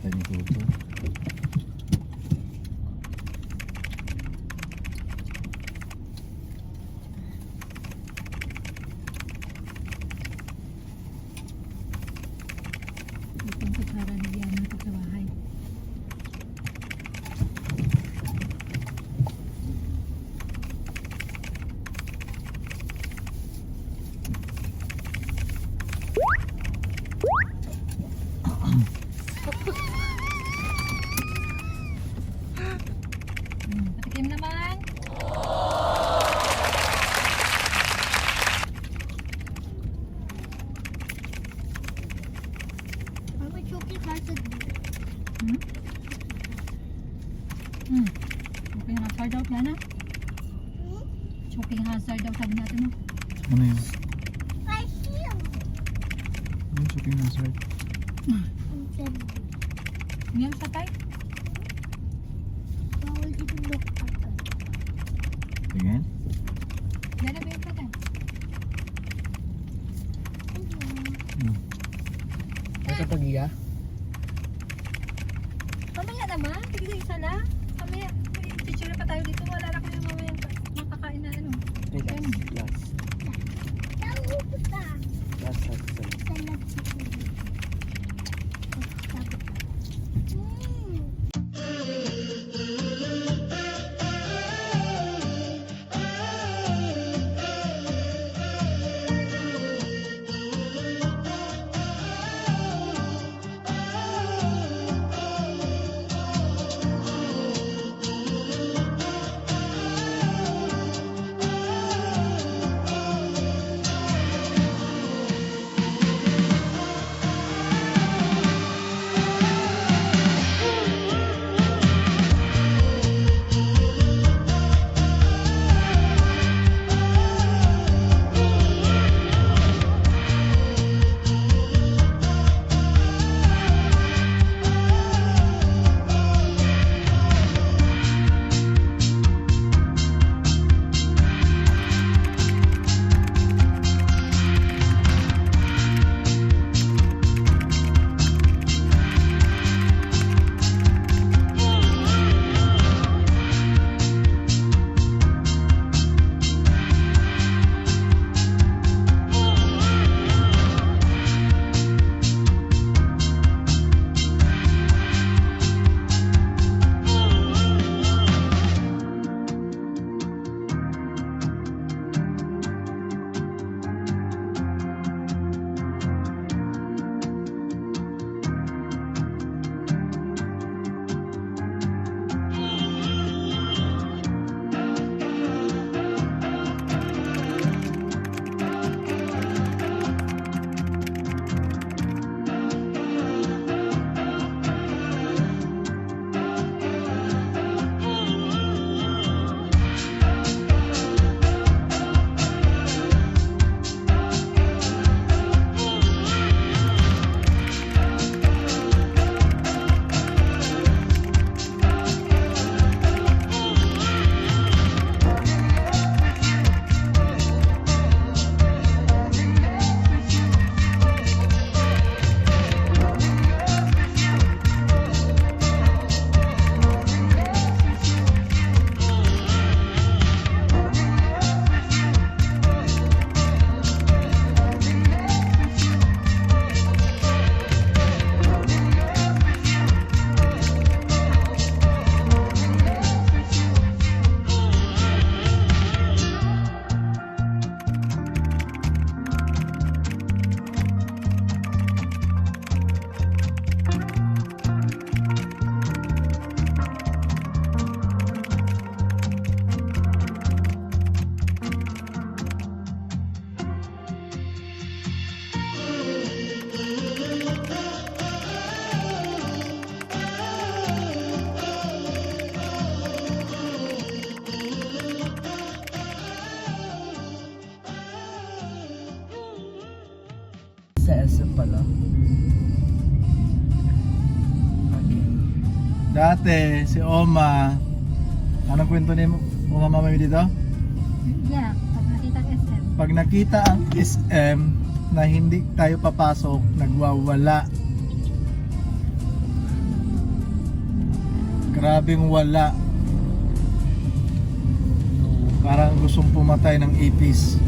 natin ito. Itong kutsara ni Diana ito sa bahay. Patikim naman. Mama, chocolate hazard. Choking hazard daw, Diana. Choking hazard daw sabi natin mo. Ano yun? I feel. Ano yung shopping hazard? Yan sa tay. Bawal dito look agad. Tingin? Diana ba yung sa tay? May kapag-iya? Mamaya naman. Tigil isa lang. Mamaya. May picture pa tayo dito. Wala na kayo mamaya makakain na ano. Ay, last. Naubos na. Last. Salad sa kulit. Sa SM pala. Dati, si Oma, anong kwento ni Oma Mami dito? Yeah, pag nakita ang SM. Pag nakita ang SM na hindi tayo papasok, nagwawala. Grabing wala. Parang gustong pumatay ng ipis.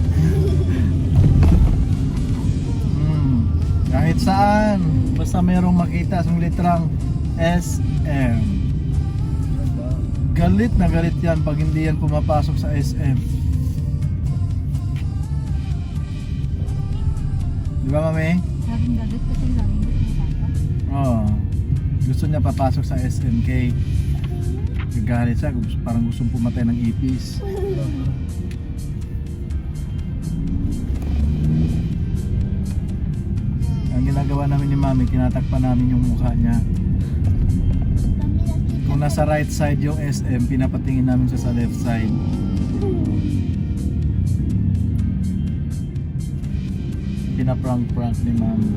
Kahit saan, basta mayroong makita sa litrang SM. Galit na galit yan pag hindi yan pumapasok sa SM. Di ba, Mami? Laging galit kasi laging galit na tayo. Oo. Gusto niya papasok sa SMK. Gagalit siya, parang gustong pumatay ng ipis. Ang ginagawa namin ni Mami, tinatakpan namin yung mukha niya. Kung nasa right side yung SM, pinapatingin namin siya sa left side. Pinaprank-prank ni Mami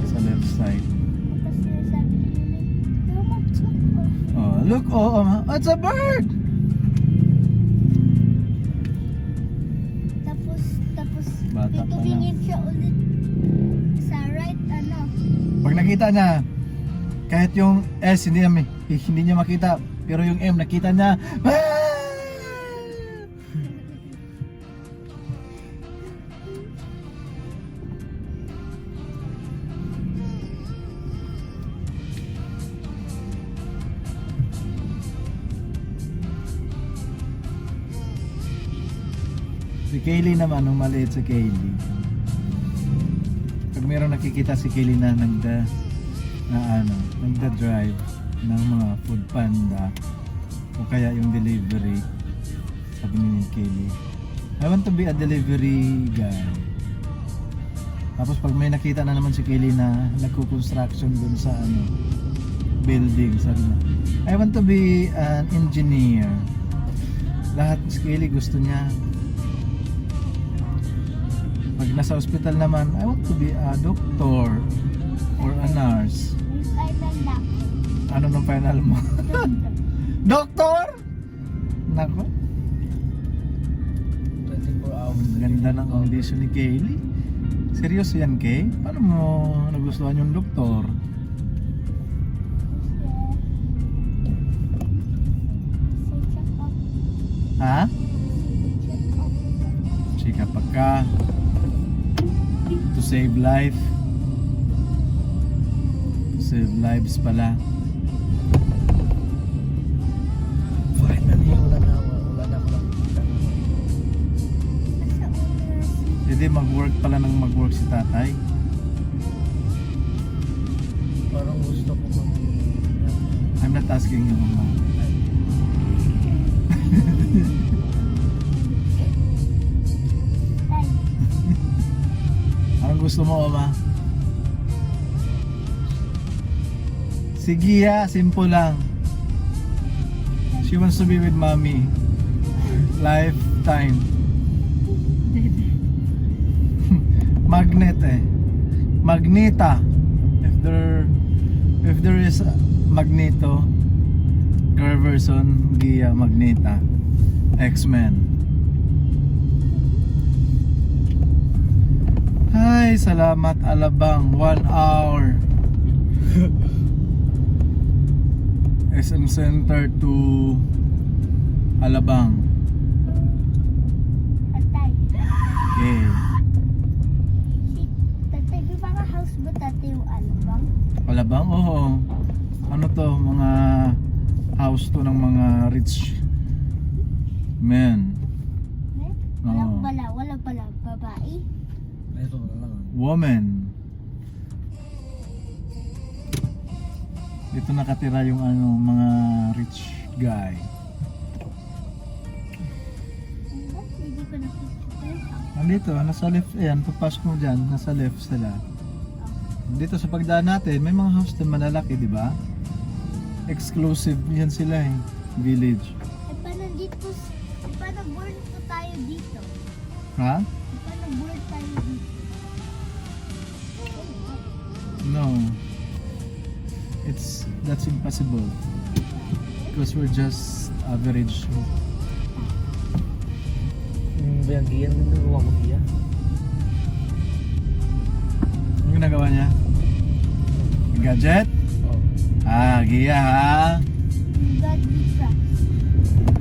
sa left side. Oh, look, oh, it's a bird! Tapos Bata pa lang. titingin siya ulit sa right, ano. Pag nakita niya, kahit yung S hindi niya makita, pero yung M nakita niya. Ah! Si Kaylee naman, nung maliit si Kaylee, pag meron nakikita si Kaylee na nagda-drive ng mga food panda o kaya yung delivery, sabi ni Kaylee, I want to be a delivery guy. Tapos pag may nakita na naman si Kaylee na nagko-construction dun sa building, sabi niya, I want to be an engineer. Lahat si Kaylee gusto niya. Pag nasa ospital naman, I want to be a doctor or a nurse. May final na. Ano nung final mo? Doktor? Nako, 24 hours. ganda ng audition ni Kaylee. Seryoso yan, Kay? Paano mo nagustuhan yung doktor? Ha? Chika pa ka. To save life. To save lives pala. Finally, wala na ako lang kita. Hindi mag-work pala ng mag-work si tatay. Parang gusto ko I'm not asking you, mama. Anong gusto mo, mama? Sige ha, simple lang. She wants to be with mommy. Lifetime. Magnet Magneta. If there is a Magneto, girl version, Gia Magneta. X-Men. Ay, salamat Alabang. 1 hour. SM Center to Alabang. Tatay. Okay. Tatay, di ba ka house ba tatay yung Alabang? Alabang? Oo. Ano to? Mga house to ng mga rich men. Oo. Walang pala babae. Meron na lang. Woman. Dito nakatira yung mga rich guy. Hindi ko nakikita. Nandito, nasa left, ayan, pagpasok mo dyan, nasa left sila. Dito sa pagdaan natin, may mga house na malalaki, di ba? Exclusive yan sila village. Paano dito? Paano born po tayo dito? Ha? Paano born tayo dito? No. That's impossible. Because we're just average. Yung Gia, ang nagawa mo Gia? Ano ginagawa niya? Gadget? Oo. Ah, Gia ha? God we trust.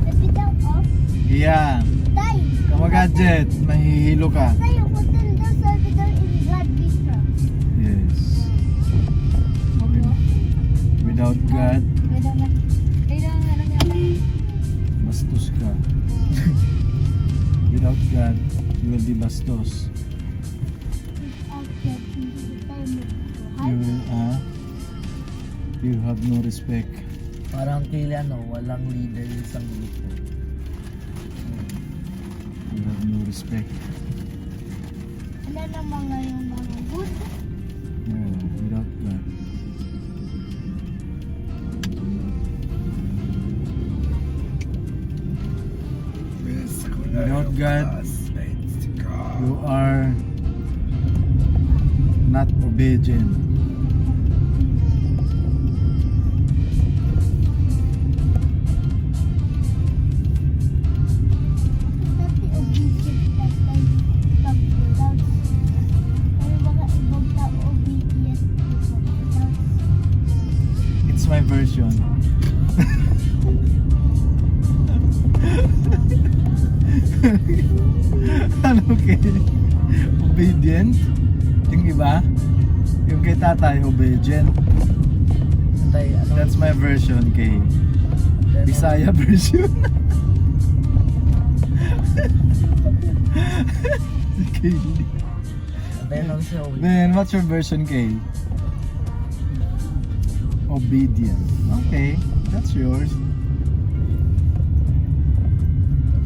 Capital of Yeah. Tayo. Kama gadget, mahihilo ka. Tayo, hotel daw Salvador in God we trust. Yes. Without God, Kailangan ano niya. bastos ka. Without God, you will be bastos. Without God, hindi tayo magbubuhay. You will, you have no respect. Parang kili walang leader yung isang grupo. You have no respect. Ano naman ngayong mga good? No, without God. Without God, you are not obedient. Dati obedient tatay pag-without. Pero baka ibang tao obedient pag-without. It's my version. Ano kay obedient? Yung iba? Yung kay tatay, obedient. Tay, That's my version kay Bisaya version. Si Kaylee. Tay lang siya. Then, what's your version kay? Obedient. Okay, that's yours.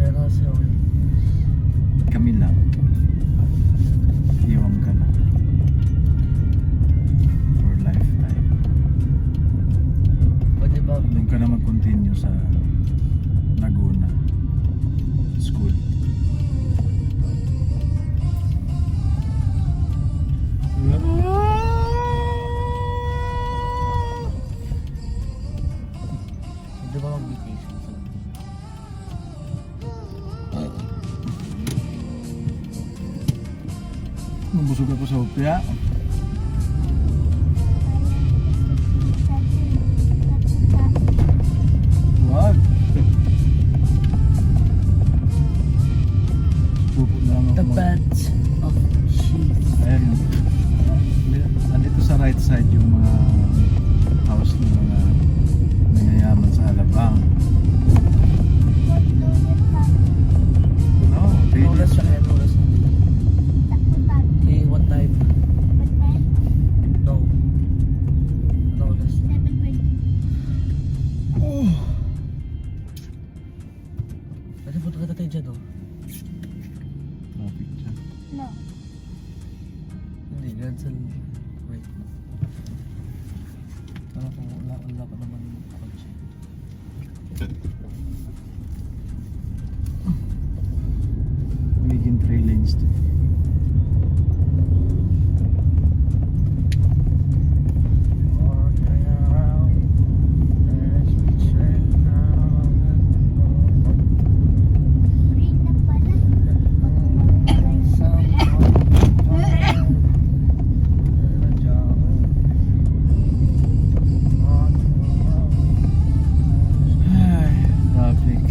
Tay lang siya. Kami lang. Iwan ka na. For lifetime. Pwede ba? Doon ka na mag-continue sa Laguna School. Pwede ba mag-vacation sa Nabusog ako sa opya. Wag. Pupo na lang ako. The badge of cheese. Ayan. Andito sa right side yung mga house ng mga mayayaman sa Alabang. No, Nulas siya kaya nulas. Eh, what time? No. Nulas. Pwede punta ka tayo dyan, oh. Traffic dyan. No. Hindi, ganun sa... Wait. Ano kung wala pa naman yung kotse. Magiging 3 lanes to. Free na pala. Ay, traffic.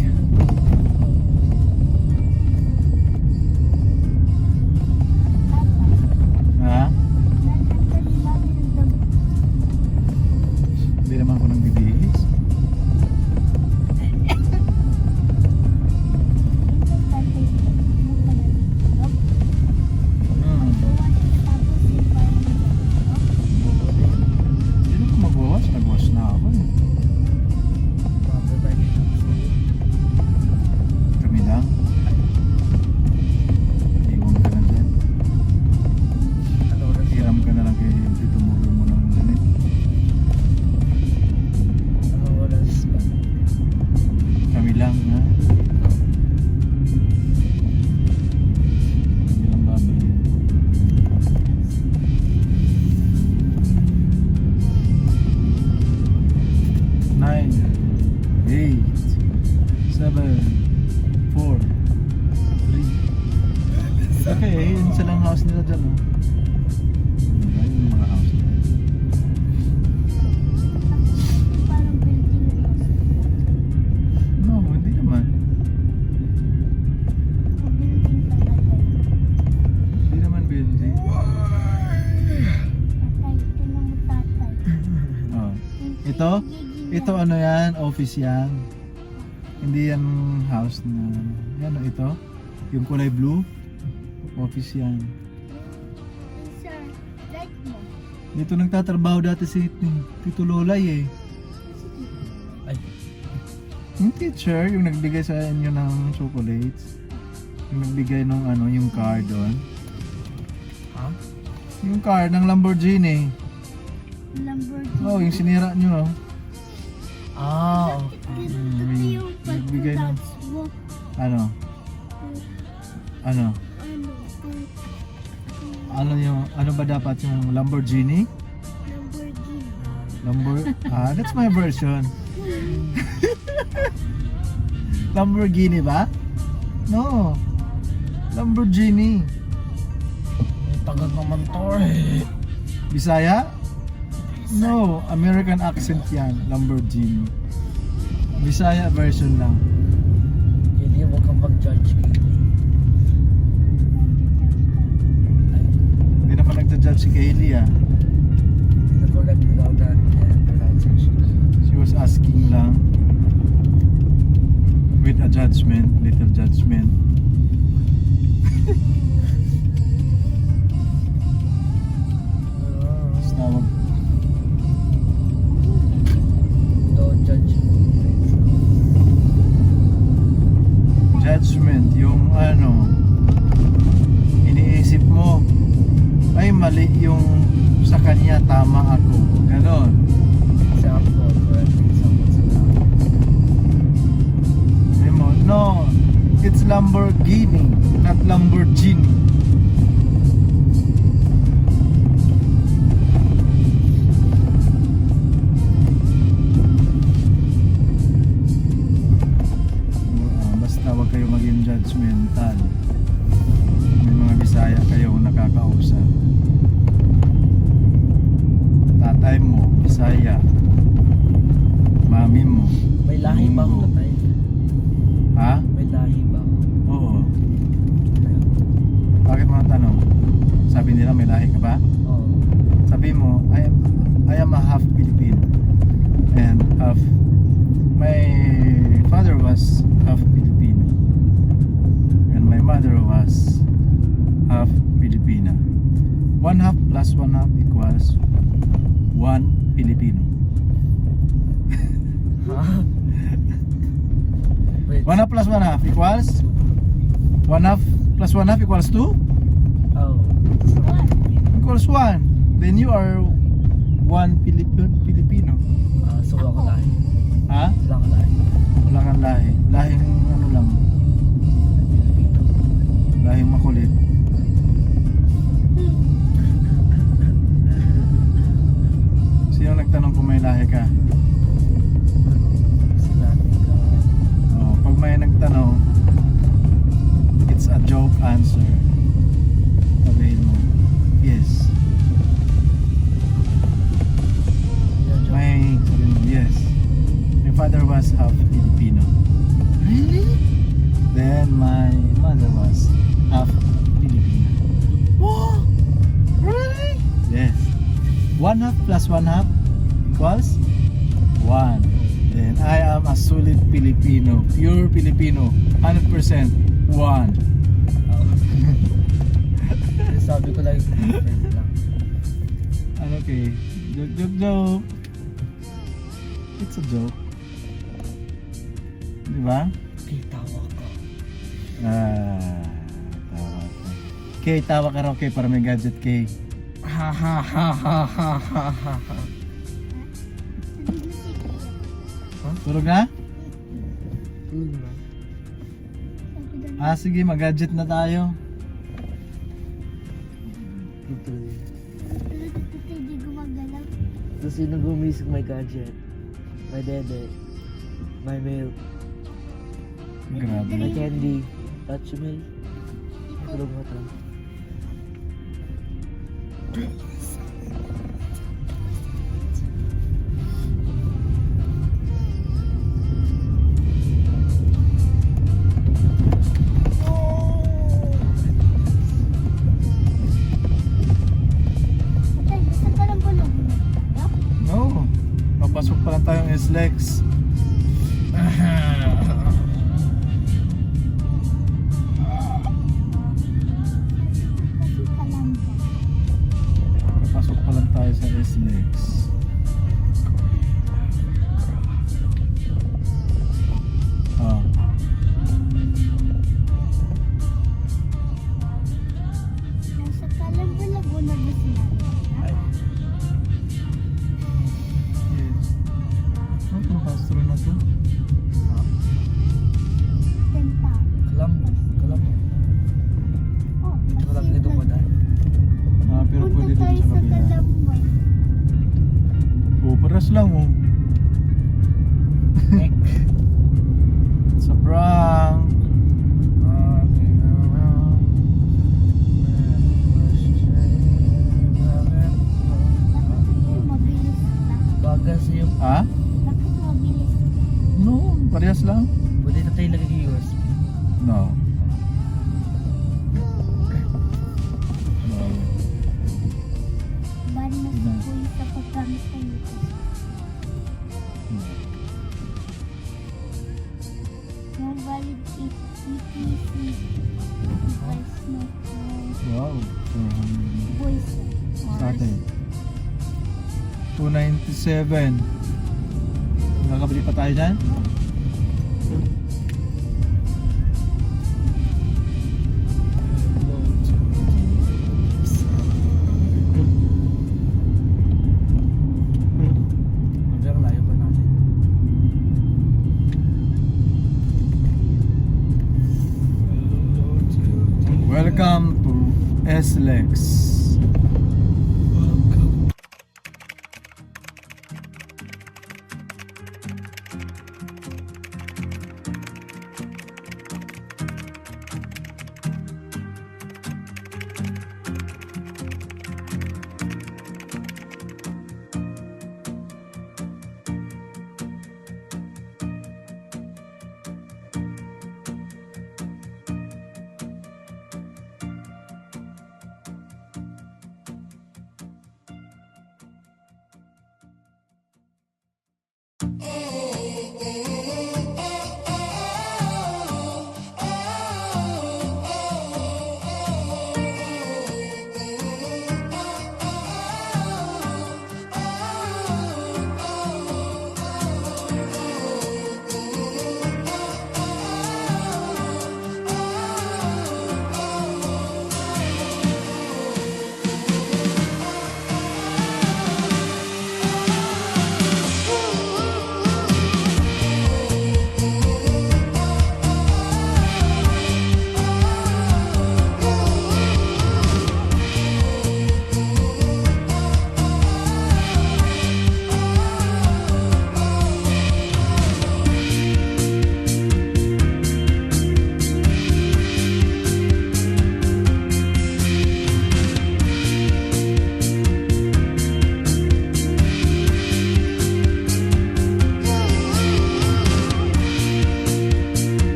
Ito? Ito ano yan? Office yan. Hindi yan house na... Yan o, ito. Yung kulay blue. Office yan. Isa, like mo. Dito nagtatrabaho dati si Tito Lolay eh. Ay, Yung teacher, yung nagbigay sa inyo ng chocolates. Yung nagbigay ng ano, yung car doon. ha? Yung car ng Lamborghini. Lamborghini. Oh, yung sinira nyo. Ah, Ito Mm, yung nagbigay ng- pagkakats mo. Ano? Ano? Ano? Ano yung, ano ba dapat yung Lamborghini? Lamborghini. That's my version. Lamborghini ba? No. Lamborghini. ang tagal naman to eh. Bisaya? No, American accent yan, Lamborghini. Bisaya version lang. Hindi mo kang mag-judge Kaylee. Ay, Hindi naman nagja-judge si Kaylee ah. correct without that pronunciation. She was asking lang with a judgment, little judgment. Tapos tawag, Don't judge me. judgment, yung ano, iniisip mo, ay mali yung sa kanya, tama ako. Ganon. Example, correcting someone's account. Sabi mo, no, it's Lamborghini, not Lamborghini. Basta wag kayo maging judgmental. May mga Bisaya kayo nakakausap. Tatay mo, Bisaya. Mami mo. May lahi ba ako, Munggo. tatay? Ha? May lahi ba ako? Oo. Bakit mga tanong? Sabi nila may lahi ka ba? Oo. Sabi mo, I am a half Filipino. And half, my father was half Filipino. And my mother was half Filipina. 1/2 plus 1/2 equals 1 Filipino. Ha? Wait. 1/2 plus 1/2 equals 1/2 plus 1/2 equals 2? Oh. Equals 1. Then you are 1 Filipino. So wala ko lahi. Ha? Wala ko lahi. Wala kang lahi. Lahing ano lang. Filipino. Lahing makulit. Sino nagtanong kung may lahi ka? Islamic. Pag may nagtanong, it's a joke answer. Sabihin mo, yes. Sabihin mo, yes. My father was half Filipino. Really? Then my mother was half Filipino. What? Really? Yes. 1/2 plus 1/2 equals 1. Then I am a solid Filipino, pure Filipino, 100% 1. Sabi ko lang yung friend lang. Okay, joke. It's a joke. Di ba? Okay, tawa ko. Tawa ka. Okay, tawa ka raw, okay, para may gadget, okay. Ha ha ha ha ha ha ha ha. Tulog na? Tulog na. Sige, mag-gadget na tayo. Ito rin. Hindi gumagalaw. So sino gumising my gadget? My dede. My milk. My Grabe. candy. Touch me. Tulog mo to. Patay, basta ka lang bulog. No. Papasok pa lang tayong SLEX. Kasi kalamba. Papasok pa lang tayo sa SLEX. Ah. Nasa kalamba, Laguna ba sila? Yes. Ano itong pastro na to? Tenta. Kalam. Oh, Dito lang dito pa dahil. Ah, pero Punta pwede din tayo sa sa kabila. kalamba. Oo, paras lang oh. Neck. Sa prank. Bakit mabilis na? Bagal sa iyo. Ah? Bakit mabilis? No, parehas lang. Pwede na tayo lagay yung USB. No. No. Bali na sa pulis sa paggamit sa YouTube. No valid EPC device no Wow. voice. Sa atin. 297. Nakakabili pa tayo dyan?